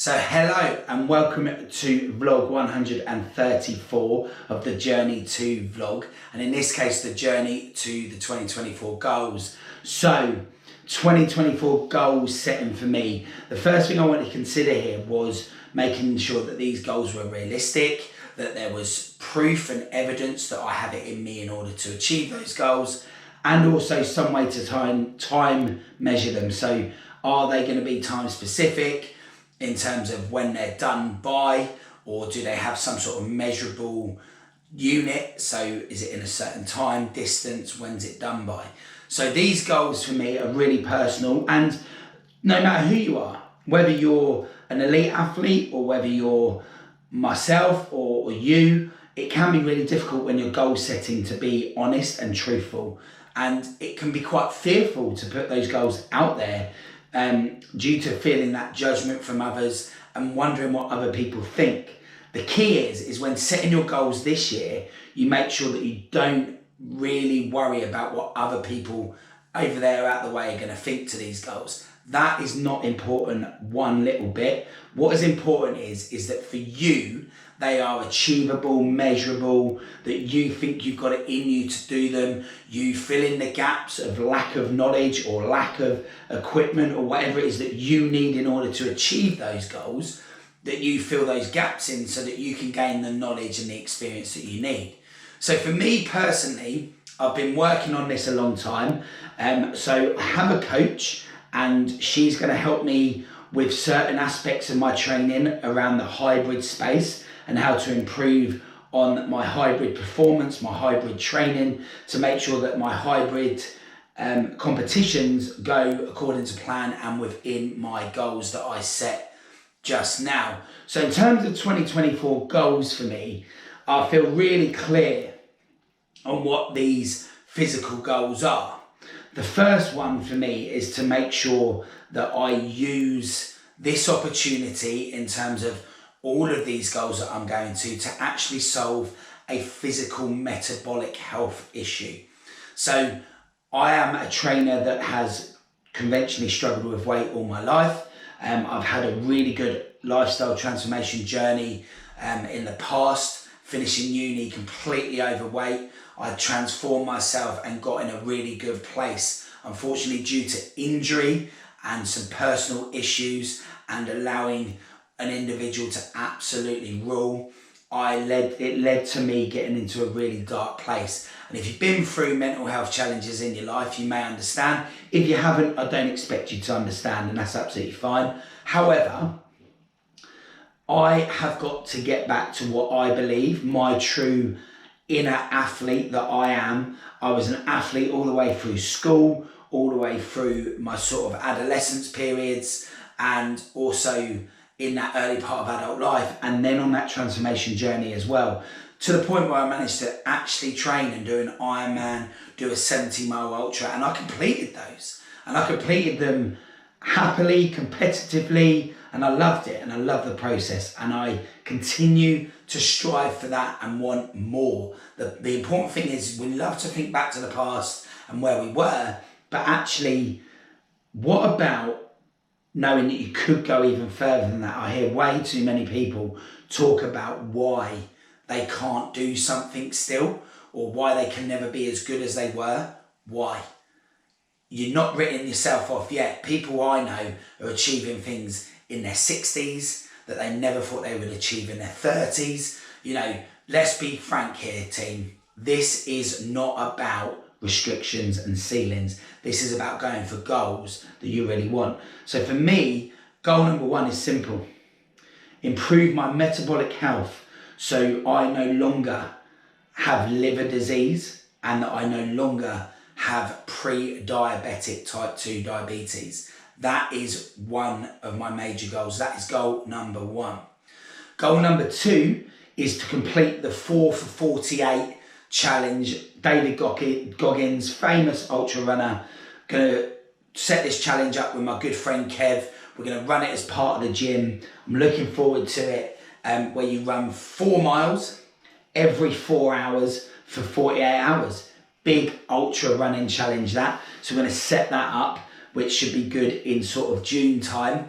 So hello and welcome to vlog 134 of the Journey to vlog, and in this case the journey to the 2024 goals. So 2024 goals setting for me, the first thing I wanted to consider here was making sure that these goals were realistic, that there was proof and evidence that I have it in me in order to achieve those goals, and also some way to time measure them. So are they going to be time specific in terms of when they're done by, or do they have some sort of measurable unit? So is it in a certain time, distance, when's it done by? So these goals for me are really personal, and no matter who you are, whether you're an elite athlete or whether you're myself or you, it can be really difficult when you're goal setting to be honest and truthful, and it can be quite fearful to put those goals out there due to feeling that judgment from others and wondering what other people think. The key is when setting your goals this year, you make sure that you don't really worry about what other people over there out the way are going to think to these goals. That is not important one little bit. What is important is that for you, they are achievable, measurable, that you think you've got it in you to do them. You fill in the gaps of lack of knowledge or lack of equipment or whatever it is that you need in order to achieve those goals, that you fill those gaps in so that you can gain the knowledge and the experience that you need. So for me personally, I've been working on this a long time. So I have a coach, and she's going to help me with certain aspects of my training around the hybrid space and how to improve on my hybrid performance, my hybrid training, to make sure that my hybrid competitions go according to plan and within my goals that I set just now. So in terms of 2024 goals for me, I feel really clear on what these physical goals are. The first one for me is to make sure that I use this opportunity in terms of all of these goals that I'm going to actually solve a physical metabolic health issue. So I am a trainer that has conventionally struggled with weight all my life. I've had a really good lifestyle transformation journey in the past, finishing uni completely overweight. I transformed myself and got in a really good place. Unfortunately, due to injury and some personal issues and allowing an individual to absolutely rule, it led to me getting into a really dark place. And if you've been through mental health challenges in your life, you may understand. If you haven't, I don't expect you to understand, and that's absolutely fine. However, I have got to get back to what I believe my true inner athlete that I am. I was an athlete all the way through school, all the way through my sort of adolescence periods, and also in that early part of adult life, and then on that transformation journey as well, to the point where I managed to actually train and do an Ironman, do a 70-mile ultra, and I completed those. And I completed them happily, competitively, and I loved it, and I love the process, and I continue to strive for that and want more. The important thing is we love to think back to the past and where we were, but actually, what about knowing that you could go even further than that? I hear way too many people talk about why they can't do something still, or why they can never be as good as they were. Why? You're not written yourself off yet. People I know are achieving things in their 60s that they never thought they would achieve in their 30s. You know, let's be frank here, team. This is not about restrictions and ceilings. This is about going for goals that you really want. So for me, goal number one is simple. Improve my metabolic health so I no longer have liver disease and that I no longer have pre-diabetic type 2 diabetes. That is one of my major goals. That is goal number one. Goal number two is to complete the 4 for 48 challenge. David Goggins, famous ultra runner, gonna set this challenge up with my good friend Kev. We're gonna run it as part of the gym. I'm looking forward to it, where you run 4 miles every 4 hours for 48 hours. Big ultra running challenge that. So we're gonna set that up, which should be good in sort of June time.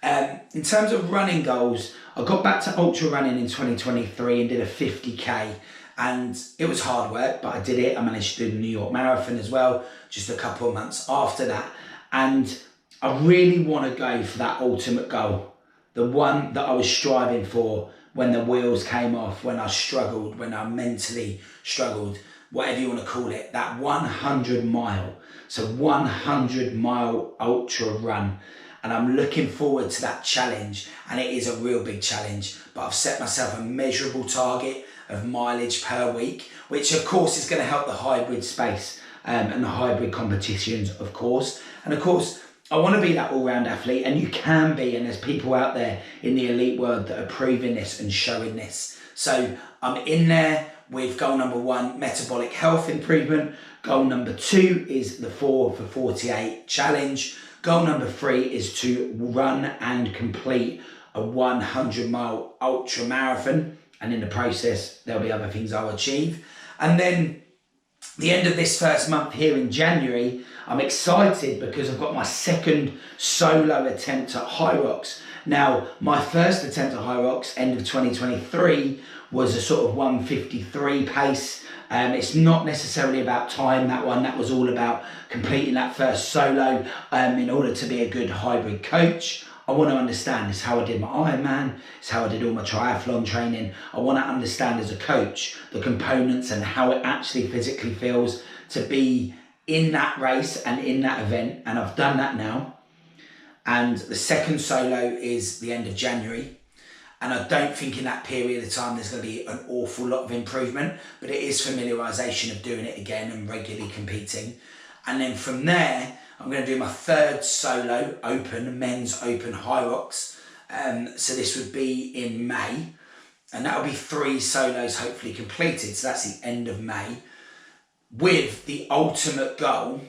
In terms of running goals, I got back to ultra running in 2023 and did a 50k, and it was hard work, but I did it. I managed to do the New York Marathon as well, just a couple of months after that. And I really want to go for that ultimate goal, the one that I was striving for when the wheels came off, when I struggled, when I mentally struggled, whatever you want to call it, that 100 mile. So 100 mile ultra run. And I'm looking forward to that challenge, and it is a real big challenge, but I've set myself a measurable target of mileage per week, which of course is going to help the hybrid space and the hybrid competitions, of course. And of course, I want to be that all-round athlete, and you can be, and there's people out there in the elite world that are proving this and showing this. So I'm in there with goal number 1, metabolic health improvement. Goal number 2 is the 4 for 48 challenge. Goal number 3 is to run and complete a 100 mile ultra marathon. And in the process, there'll be other things I'll achieve. And then the end of this first month here in January, I'm excited because I've got my second solo attempt at Hyrox. Now, my first attempt at Hyrox, end of 2023, was a sort of 1:53 pace. It's not necessarily about time, that one. That was all about completing that first solo in order to be a good hybrid coach. I want to understand. It's how I did my Ironman. It's how I did all my triathlon training. I want to understand as a coach the components and how it actually physically feels to be in that race and in that event. And I've done that now. And the second solo is the end of January. And I don't think in that period of time there's going to be an awful lot of improvement, but it is familiarisation of doing it again and regularly competing. And then from there, I'm going to do my third solo open, men's open Hyrox. So this would be in May, and that'll be 3 solos hopefully completed. So that's the end of May, with the ultimate goal,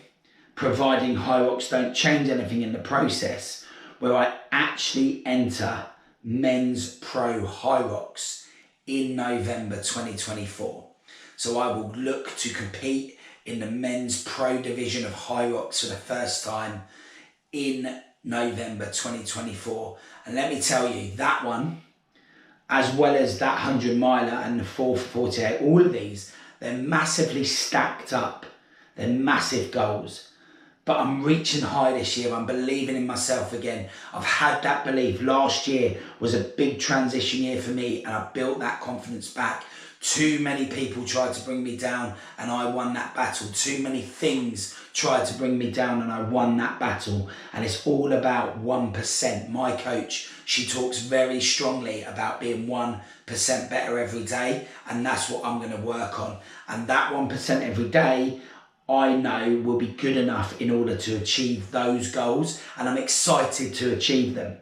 providing Hyrox don't change anything in the process, where I actually enter men's pro Hyrox in November 2024. So I will look to compete in the men's pro division of Hyrox for the first time in November 2024. And let me tell you, that one, as well as that 100 miler and the 4 for 48, all of these, they're massively stacked up. They're massive goals. But I'm reaching high this year. I'm believing in myself again. I've had that belief. Last year was a big transition year for me, and I built that confidence back. Too many people tried to bring me down, and I won that battle. Too many things tried to bring me down, and I won that battle. And it's all about 1%. My coach, she talks very strongly about being 1% better every day, and that's what I'm going to work on. And that 1% every day, I know will be good enough in order to achieve those goals, and I'm excited to achieve them.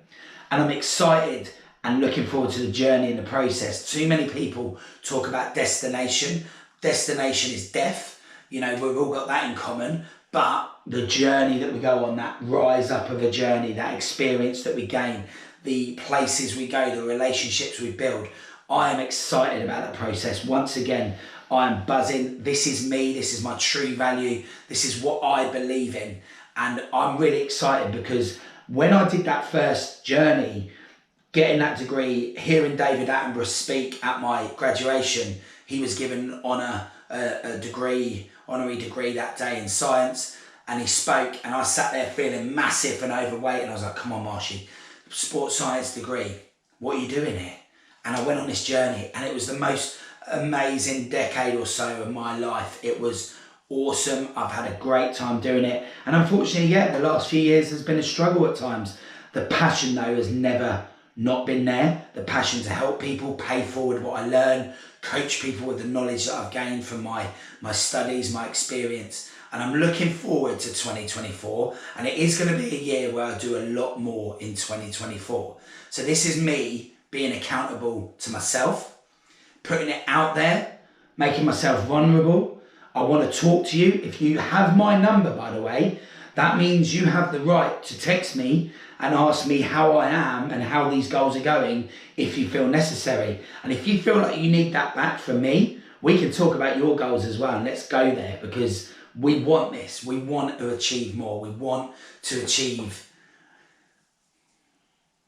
And I'm excited and looking forward to the journey and the process. Too many people talk about destination. Destination is death. You know, we've all got that in common, but the journey that we go on, that rise up of a journey, that experience that we gain, the places we go, the relationships we build, I am excited about that process. Once again, I am buzzing. This is me. This is my true value. This is what I believe in. And I'm really excited because when I did that first journey, getting that degree, hearing David Attenborough speak at my graduation, he was given an honorary degree that day in science, and he spoke, and I sat there feeling massive and overweight, and I was like, come on, Marshy, sports science degree, what are you doing here? And I went on this journey, and it was the most amazing decade or so of my life. It was awesome. I've had a great time doing it. And unfortunately, the last few years has been a struggle at times. The passion though has never not been there. The passion to help people, pay forward what I learn, coach people with the knowledge that I've gained from my studies, my experience. And I'm looking forward to 2024. And it is going to be a year where I do a lot more in 2024. So this is me being accountable to myself, putting it out there, making myself vulnerable. I want to talk to you. If you have my number, by the way, that means you have the right to text me and ask me how I am and how these goals are going if you feel necessary. And if you feel like you need that back from me, we can talk about your goals as well. And let's go there, because we want this. We want to achieve more. We want to achieve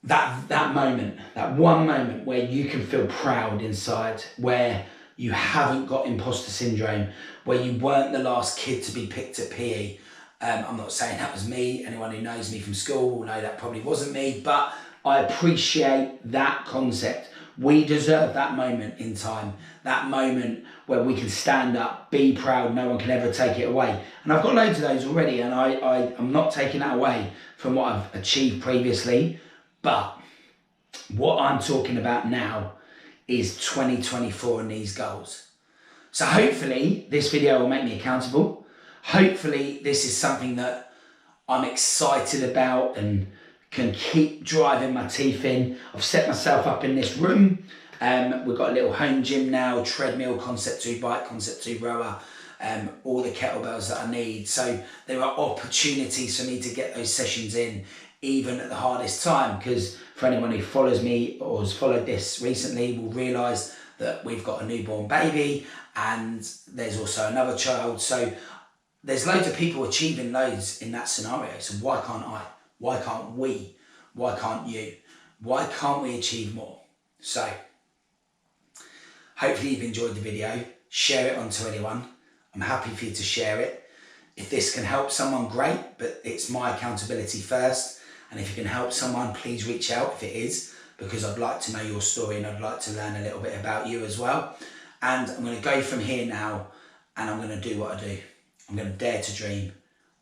that moment, that one moment where you can feel proud inside, where you haven't got imposter syndrome, where you weren't the last kid to be picked at PE. I'm not saying that was me. Anyone who knows me from school will know that probably wasn't me, but I appreciate that concept. We deserve that moment in time, that moment where we can stand up, be proud, no one can ever take it away. And I've got loads of those already, and I'm not taking that away from what I've achieved previously. But what I'm talking about now is 2024 and these goals. So hopefully this video will make me accountable. Hopefully this is something that I'm excited about and can keep driving my teeth in. I've set myself up in this room. We've got a little home gym now, treadmill, Concept 2 bike, Concept 2 rower, all the kettlebells that I need. So there are opportunities for me to get those sessions in, even at the hardest time, because for anyone who follows me or has followed this recently will realise that we've got a newborn baby and there's also another child. So there's loads of people achieving loads in that scenario. So why can't I? Why can't we? Why can't you? Why can't we achieve more? So hopefully you've enjoyed the video. Share it on to anyone. I'm happy for you to share it. If this can help someone, great, but it's my accountability first. And if you can help someone, please reach out if it is, because I'd like to know your story and I'd like to learn a little bit about you as well. And I'm going to go from here now and I'm going to do what I do. I'm going to dare to dream.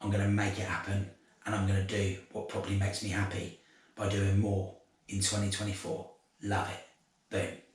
I'm going to make it happen. And I'm going to do what probably makes me happy by doing more in 2024. Love it. Boom.